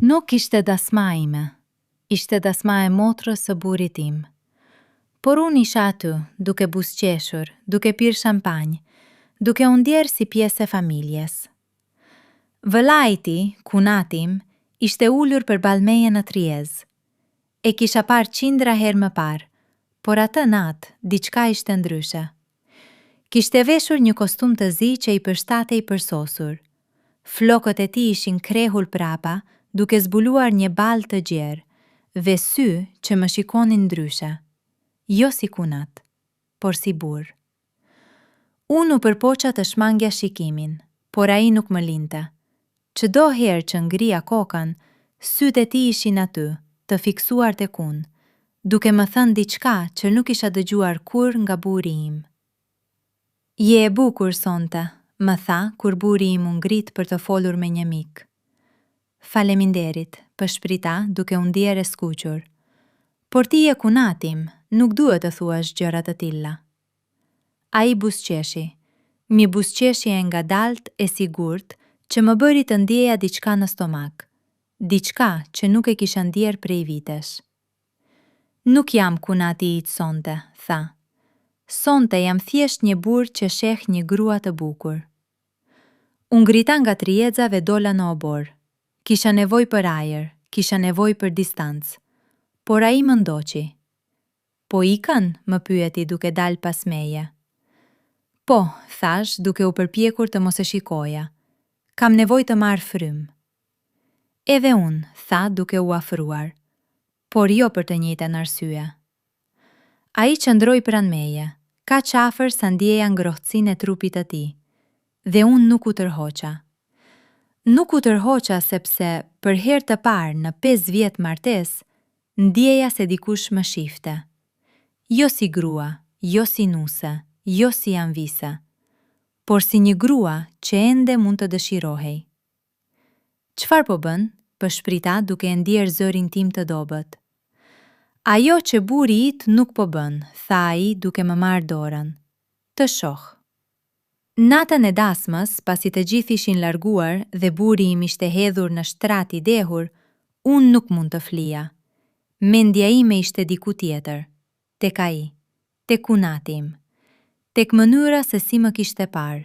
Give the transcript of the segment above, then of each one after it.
Nuk ishte dasma ime, ishte dasma e motrës së burrit tim. Por unë isha aty, duke buzëqeshur, duke pirë shampanjë, duke u ndjerë si pjesë e familjes. Vëllai i tij, kunatim, ishte ulur përballë meje në Triez. E kisha parë qindra herë më parë, por atë natë diçka ishte ndryshe. Kishte veshur një kostum të zi që i përshtatej përsosur. Flokët e tij ishin krehur prapa, duke zbuluar një balë të gjerë, dhe sy që më shikonin ndryshe. Jo si kunat, por si burr. Unë u përpoqa të shmangja shikimin, por ai nuk më linte. Çdo herë që ngrija kokën, sytë e tij ishin aty, të fiksuar tek unë, duke më thënë diçka që nuk isha dëgjuar kur nga burri im. Je e bukur sonte, më tha kur burri im u ngrit për të folur me një mik. Faleminderit, shprita duke u ndier e skuqur. Por ti je kunatim, nuk duhet të thuash gjëra të tilla. Ai buzëqeshi, mi buzëqeshje e ngadalt e sigurt që më bëri të ndjeja diçka në stomak, diçka që nuk e kisha ndjer prej vitesh. Nuk jam kunati i sonte, tha. Sonte jam thjesht një burr që sheh një grua të bukur. U ngrita nga Trieza dhe dola në obor. Kisha nevojë për ajër, kisha nevojë për distancë, por ai më ndoqi. Po ikën, më pyeti duke dalë pas meje. Po, thash duke u përpjekur të mos e shikoja. Kam nevojë të marr frymë. Edhe unë, tha duke u afruar, por jo për të njëjtën arsye. Ai qëndroi pranë meje, kaq afër sa ndjeja ngrohtësinë e trupit të tij, dhe unë nuk u tërhoqa. Nuk u tërhoqa sepse, për herë të parë në 5 vjet martesë, ndjeja se dikush më shifte. Jo si grua, jo si nuse, jo si anvise, por si një grua që ende mund të dëshirohej. Çfarë po bën? Shprita duke e ndier zërin tim të dobët. Ajo që burri it nuk po bën, tha ai duke më marrë dorën. Të shoh. Natën e dasmës, pasi të gjithë ishin larguar dhe burri im ishte hedhur në shtrat i dehur, unë nuk mund të flija. Mendja ime ishte diku tjetër, tek ai, tek kunati im, tek mënyra se si më kishte parë.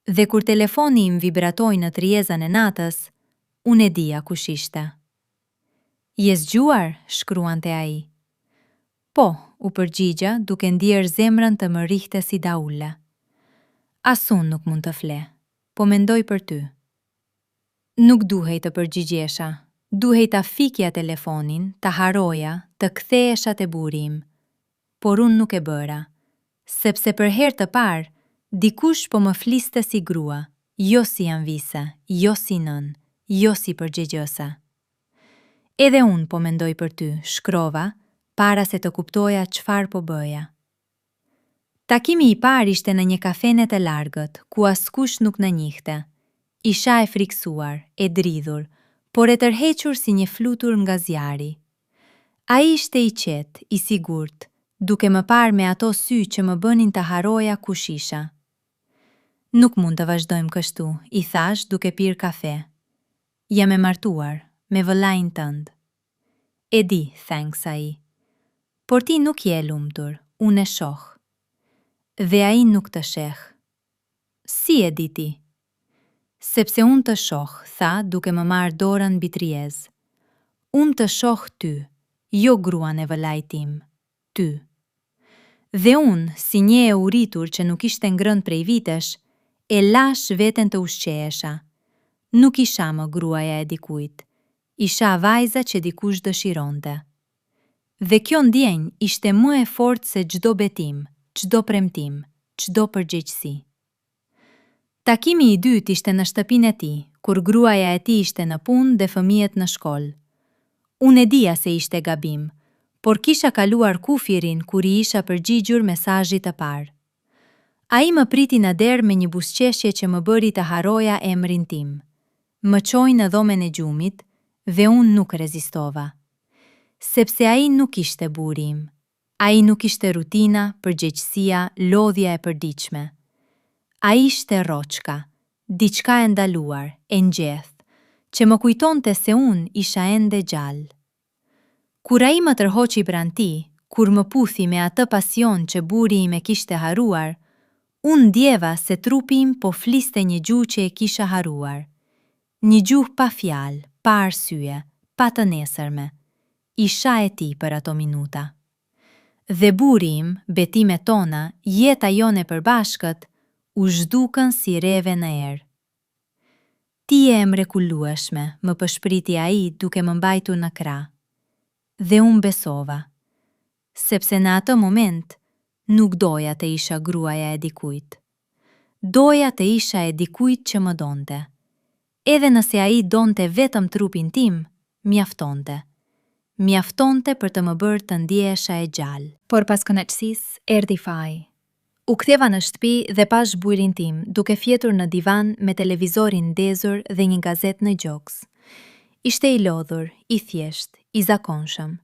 Dhe kur telefoni im vibratoi në Triezën e natës, unë e dija kush ishte. Je zgjuar? Shkruante ai. Po, u përgjigja duke ndier zemrën të më rrihte si daulle. As unë nuk mund të fle, po mendoj për ty. Nuk duhej të përgjigjesha, duhej ta fikja telefonin, ta haroja, të kthehesha te burri im. Por unë nuk e bëra, sepse për herë të parë, dikush po më fliste si grua, jo si anvise, jo si nën, jo si përgjegjëse. Edhe unë po mendoj për ty, shkrova, para se të kuptoja çfarë po bëja. Takimi i parë ishte në një kafene të largët, ku askush nuk na njihte. Isha e friksuar, e dridhur, por e tërhequr si një flutur nga zjarri. Ai ishte i qetë, i sigurt, duke më parë me ato sy që më bënin të haroja kush isha. Nuk mund të vazhdojmë kështu, i thash duke pirë kafe. Jam e martuar, me vëllain tënd. E di, thanks ai. Por ti nuk je e lumtur, unë e shoh. Dhe ai nuk të sheh. Si e di ti? Sepse unë të shoh, tha duke më marrë dorën mbi Triez. Unë të shoh ty, jo gruan e vëllait tim, ty. Dhe unë, si një e uritur që nuk ishte ngrënë prej vitesh, e lash veten të ushqehesha. Nuk isha më gruaja e dikujt, isha vajza që dikush dëshironte. Dhe kjo ndjenjë ishte më e fortë se çdo betim, çdo premtim, çdo përgjegjësi. Takimi i dytë ishte në shtëpinë e tij, kur gruaja e tij ishte në punë dhe fëmijët në shkollë. Unë e dija se ishte gabim, por kisha kaluar kufirin kur i isha përgjigjur mesazhit të parë. Ai më priti në derë me një buzëqeshje që më bëri të haroja emrin tim. Më çoi në dhomën e gjumit dhe unë nuk rezistova. Sepse ai nuk ishte burri im. Ai nuk ishte rutina, përgjegjësia, lodhja e përditshme. Ai ishte Roçka, diçka e ndaluar, e ngjeth, që më kujtonte se unë isha ende gjallë. Kur ai më tërhoqi pranë tij, kur më puthi me atë pasion që buri im e kishte haruar, unë ndjeva se trupi im po fliste një gjuhë që e kisha haruar. Një gjuhë pa fjalë, pa arsye, pa të nesërme. Isha e tij për ato minuta. Dhe buri im, betimet tona, jeta jone përbashkët, u zhdukën si reve në erë. Ti e mrekullueshme, më përshpriti ai duke më mbajtur në krah. Dhe unë besova, sepse në atë moment nuk doja të isha gruaja e dikujt. Doja të isha e dikujt që më donte. Edhe nëse ai donte vetëm trupin tim, mjaftonte. Mjaftonte për të më bërë të ndjehesha e gjallë. Por pas kënaqësisë erdhi faji. U ktheva në shtëpi dhe pash bujrin tim, duke fjetur në divan me televizorin ndezur dhe një gazetë në gjoks. Ishte i lodhur, i thjesht, i zakonshëm.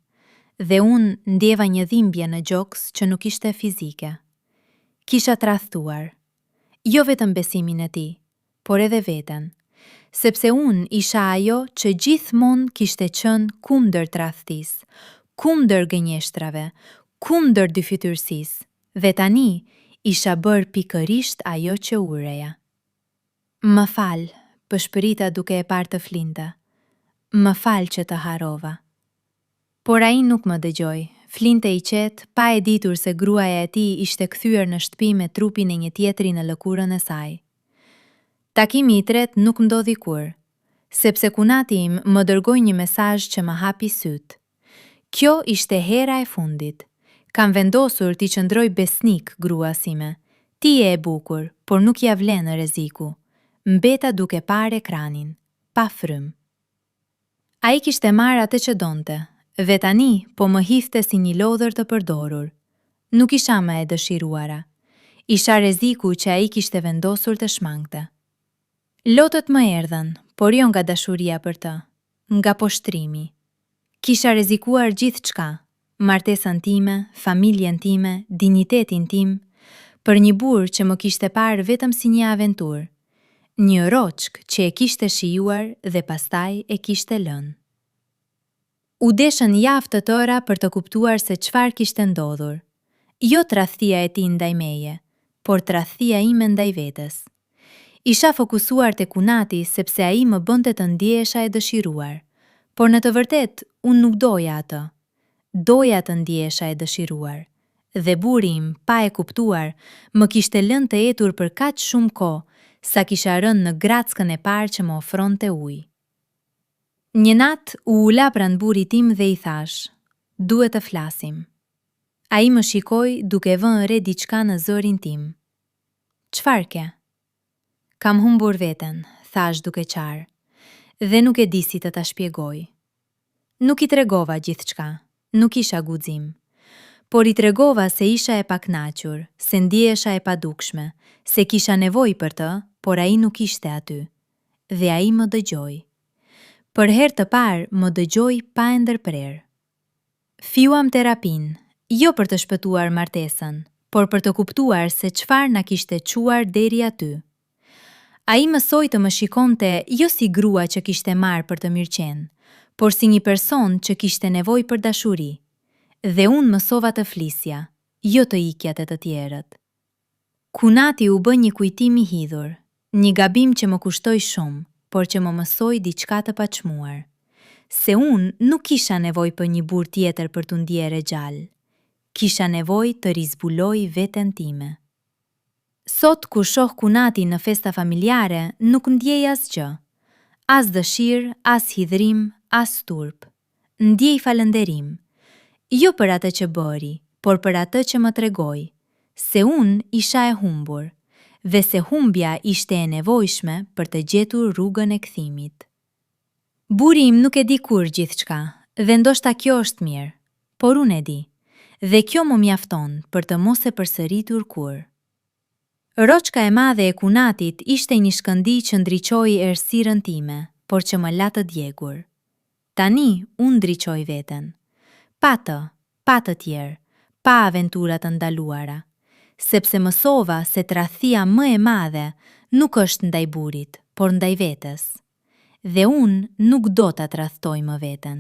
Dhe unë ndjeva një dhimbje në gjoks që nuk ishte fizike. Kisha tradhtuar, jo vetëm besimin e tij, por edhe veten, sepse unë isha ajo që gjithmonë kishte qenë kundër tradhtisë, kundër gënjeshtrave, kundër dyfytyrësisë, dhe tani isha bërë pikërisht ajo që ureja. Më fal, përshpërita duke e parë të flinte. Më fal që të harova. Por ai nuk më dëgjoi, flinte i qetë, pa e ditur se gruaja e tij ishte kthyer në shtëpi me trupin e një tjetri në lëkurën e saj. Takimi i tretë nuk ndodhi kur, sepse kunati im më dërgoi një mesazh që më hapi syt. Kjo ishte hera e fundit. Kam vendosur t'i qëndroj besnik, grua sime. Ti je e bukur, por nuk ja vlen rreziku. Mbeta duke parë ekranin, pa frym. Ai kishte marrë atë që donte, dhe tani po më hidhte si një lodhër të përdorur. Nuk isha më e dëshiruara. Isha rreziku që ai kishte vendosur të shmangte. Lotët më erdhën, por jo nga dashuria për të, nga poshtrimi. Kisha rrezikuar gjithçka, martesën time, familjen time, dinjitetin tim, për një burr që më kishte parë vetëm si një aventurë, një roçk që e kishte shijuar dhe pastaj e kishte lënë. U deshën javë të tëra për të kuptuar se çfarë kishte ndodhur. Jo tradhtia e tij ndaj meje, por tradhtia ime ndaj vetes. Isha fokusuar te kunati sepse ai më bënte të ndjehesha e dëshiruar, por në të vërtetë unë nuk doja atë. Doja të ndjehesha e dëshiruar, dhe buri im, pa e kuptuar, më kishte lënë të etur për kaq shumë kohë, sa kisha rënë në grackën e parë që më ofronte ujë. Një natë u ula pranë burit tim dhe i thash, duhet të flasim. Ai më shikoi duke vënë re diçka në zërin tim. Çfarë ke? Kam humbur veten, thash duke qarë, dhe nuk e di si të ta shpjegoj. Nuk i tregova gjithçka. Nuk isha guxim, por i tregova se isha e paknaqur, se ndjehesha e padukshme, se kisha nevojë për të, por ai nuk ishte aty. Dhe ai më dëgjoi. Për herë të parë më dëgjoi pa e ndërprerë. Fiuam terapin, jo për të shpëtuar martesën, por për të kuptuar se çfarë na kishte çuar deri aty. Ai mësoi të më shikonte jo si grua që kishte marrë për të mirëqenë, por si një person që kishte nevojë për dashuri, dhe unë mësova të flisja, jo të ikjat e të tjerët. Kunati u bë një kujtim i hidhur, një gabim që më kushtoi shumë, por që më mësoi diçka të paçmuar, se unë nuk kisha nevojë për një burr tjetër për t'u ndjerë e gjallë. Kisha nevojë të rizbuloj veten time. Sot kur shoh kunatin në festa familjare, nuk ndjej asgjë. As dëshirë, as hidhrim, as turp. Ndjej falënderim. Jo për atë që bëri, por për atë që më tregoi, se unë isha e humbur, dhe se humbja ishte e nevojshme për të gjetur rrugën e kthimit. Buri im nuk e di kur gjithçka, dhe ndoshta kjo është mirë, por unë e di, dhe kjo më mjafton për të mos e përsëritur kur. Roçka e madhe e kunatit ishte një shkëndi që ndriçoi errësirën time, por që më la të djegur. Tani unë ndriçoj veten. Pa të tjerë, pa aventurat të ndaluara, sepse mësova se tradhtia më e madhe nuk është ndaj burit, por ndaj vetes. Dhe unë nuk do ta tradhtoj më veten.